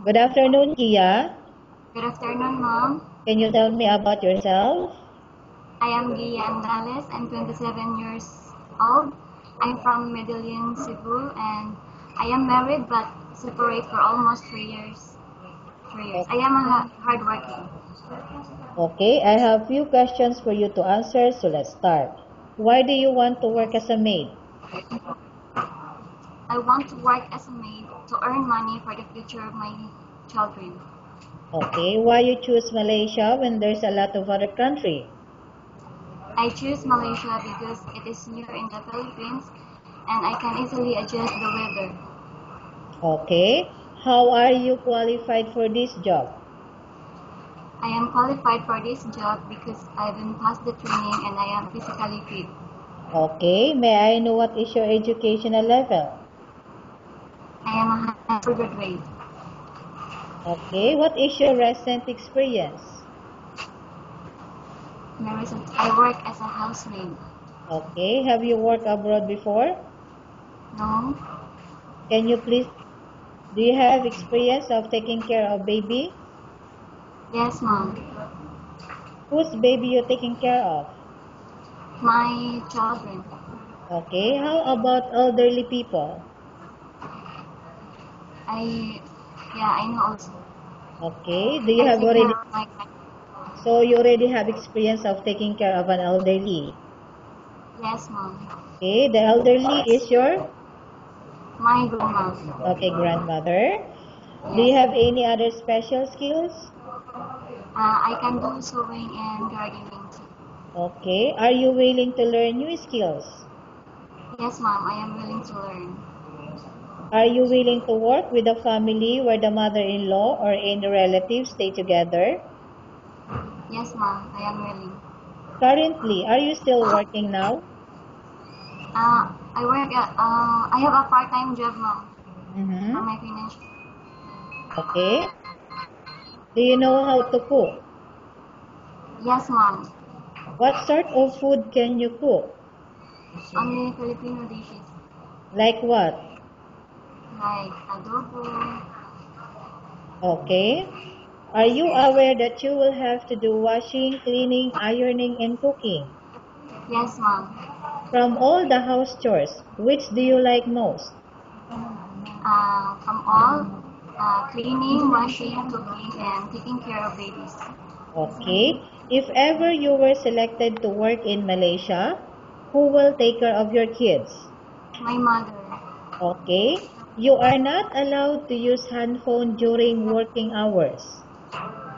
Good afternoon, Gia. Good afternoon, Mom. Can you tell me about yourself? I am Gia Andales. I'm 27 years old. I'm from Medellin, Cebu, and I am married but separate for almost 3 years. 3 years. I am hardworking. Okay, I have few questions for you to answer, so let's start. Why do you want to work as a maid? I want to work as a maid to earn money for the future of my children. Okay, why you choose Malaysia when there's a lot of other country? I choose Malaysia because it is near in the Philippines and I can easily adjust the weather. Okay, how are you qualified for this job? I am qualified for this job because I've been past the training and I am physically fit. Okay, may I know what is your educational level? I am a high school graduate. Okay, what is your recent experience? I work as a housemaid. Okay, have you worked abroad before? No? Can you please, do you have experience of taking care of baby? Yes, Mom. Whose baby you taking care of? My children. Okay, how about elderly people? I know also. Okay, do you I have take care already, of my so you already have experience of taking care of an elderly? Yes, Mom. Okay, the elderly is your, My grandma. okay, grandmother. Do you Yes. have any other special skills? I can do sewing and gardening too. Okay, are you willing to learn new skills? Yes, Mom. I am willing to learn. Are you willing to work with a family where the mother-in-law or any relatives stay together? Yes, Mom. I am willing. Currently, are you still working now? I have a part-time job, Mom, for Mm-hmm. my financial. Okay. Do you know how to cook? Yes, Mom. What sort of food can you cook? Only Filipino dishes Like what? like adobo. Okay. Are you aware that you will have to do washing, cleaning, ironing, and cooking? Yes, Mom. From all the house chores, which do you like most? From all cleaning, washing, cooking, and taking care of babies. Okay. If ever you were selected to work in Malaysia, who will take care of your kids? My mother. Okay. You are not allowed to use handphone during working hours.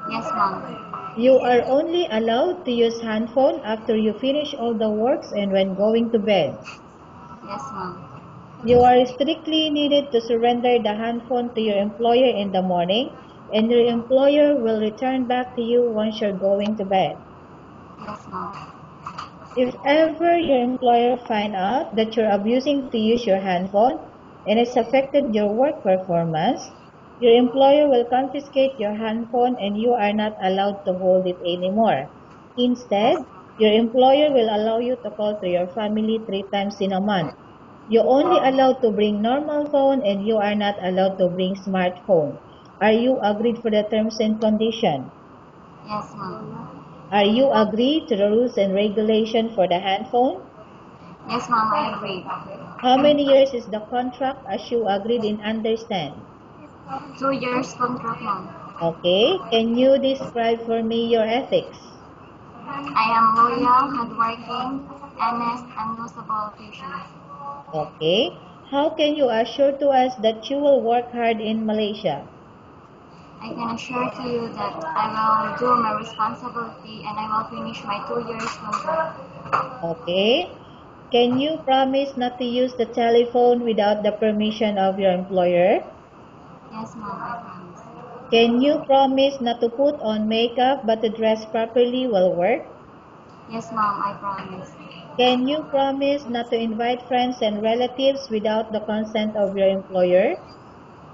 Yes, Mom. You are only allowed to use handphone after you finish all the works and when going to bed. Yes, Mom. You are strictly needed to surrender the handphone to your employer in the morning, and your employer will return back to you once you're going to bed. Yes, Mom. If ever your employer find out that you're abusing to use your handphone and it's affected your work performance, your employer will confiscate your handphone and you are not allowed to hold it anymore. Yes, Instead, Mom. your employer will allow you to call to your family 3 times in a month. You only allowed to bring normal phone and you are not allowed to bring smartphone. Are you agreed for the terms and condition? Yes, Mom. Are you agreed to the rules and regulation for the handphone? Yes, Mom. I agree. How many years is the contract as you agreed and understand? 2 years contract, Mom. Okay, can you describe for me your ethics? I am loyal, hardworking, honest, and most of all patient. Okay, how can you assure to us that you will work hard in Malaysia? I can assure to you that I will do my responsibility and I will finish my 2 years contract. Okay, can you promise not to use the telephone without the permission of your employer? Yes, Mom. I promise. Can you promise not to put on makeup but to dress properly while work? Yes, Mom. I promise. Can you promise not to invite friends and relatives without the consent of your employer?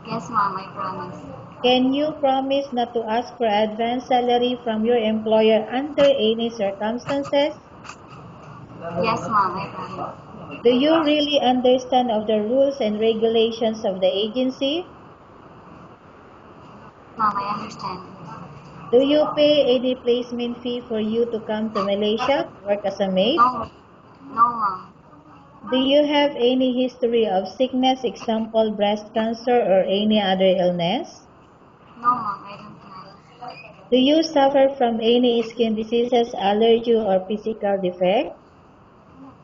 Yes, Mom. I promise. Can you promise not to ask for advance salary from your employer under any circumstances? Yes, Mom. I promise. Do you really understand of the rules and regulations of the agency? ma'am, I understand. Do you pay any placement fee for you to come to Malaysia to work as a maid? No, no, ma'am. Do you have any history of sickness, example breast cancer or any other illness? No, ma'am, I don't know. Do you suffer from any skin diseases, allergy or physical defect?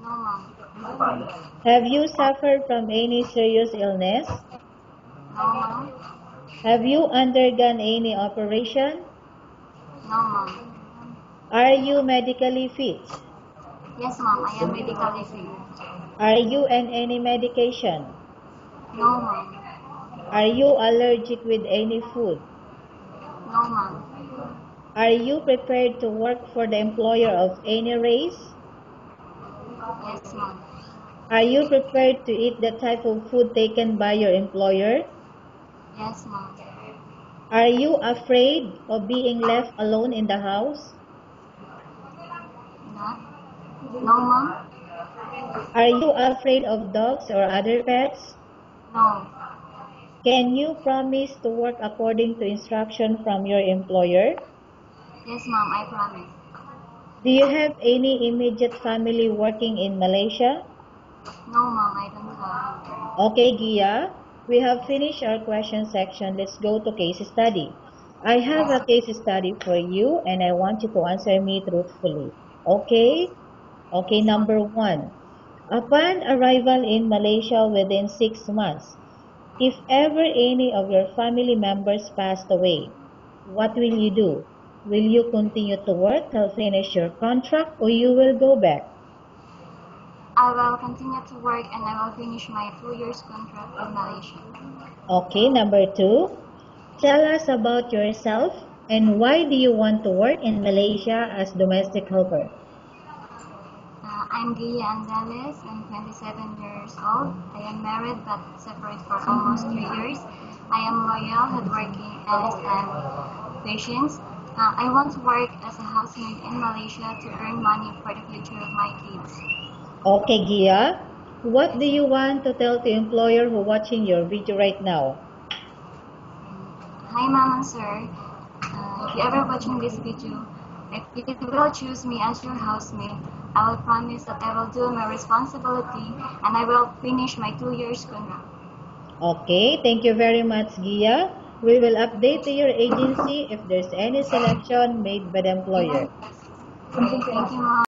No, ma'am. Have you suffered from any serious illness? No, ma'am. Have you undergone any operation? No, ma'am. Are you medically fit? Yes, ma'am, I am medically fit. Are you on any medication? No, ma'am. Are you allergic with any food? No, ma'am. Are you prepared to work for the employer of any race? Yes, ma'am. Are you prepared to eat the type of food taken by your employer? Yes, ma'am. Are you afraid of being left alone in the house? Not? No, ma'am. Are you afraid of dogs or other pets? No. Can you promise to work according to instruction from your employer? Yes, ma'am, I promise. Do you have any immediate family working in Malaysia? No, ma'am, I don't have. Okay, Gia, we have finished our question section. Let's go to case study. I have a case study for you and I want you to answer me truthfully. Okay? Okay, Yes, ma'am. number 1. Upon arrival in Malaysia within 6 months, if ever any of your family members passed away, what will you do? Will you continue to work till finish your contract or you will go back? I will continue to work and I will finish my 2 years contract in Malaysia. Okay, number 2. Tell us about yourself and why do you want to work in Malaysia as domestic helper? I'm Gia Andales. I'm 27 years old. I am married but separate for almost 3 years. I am loyal, hardworking, honest, and patient. I want to work as a housemaid in Malaysia to earn money for the future of my kids. Okay, Gia, what do you want to tell the employer who watching your video right now? Hi, ma'am and sir. If you ever watching this video, if you will choose me as your housemaid, I will promise that I will do my responsibility and I will finish my 2 years contract. Okay, thank you very much, Gia. We will update to your agency if there's any selection made by the employer. Thank you, ma'am.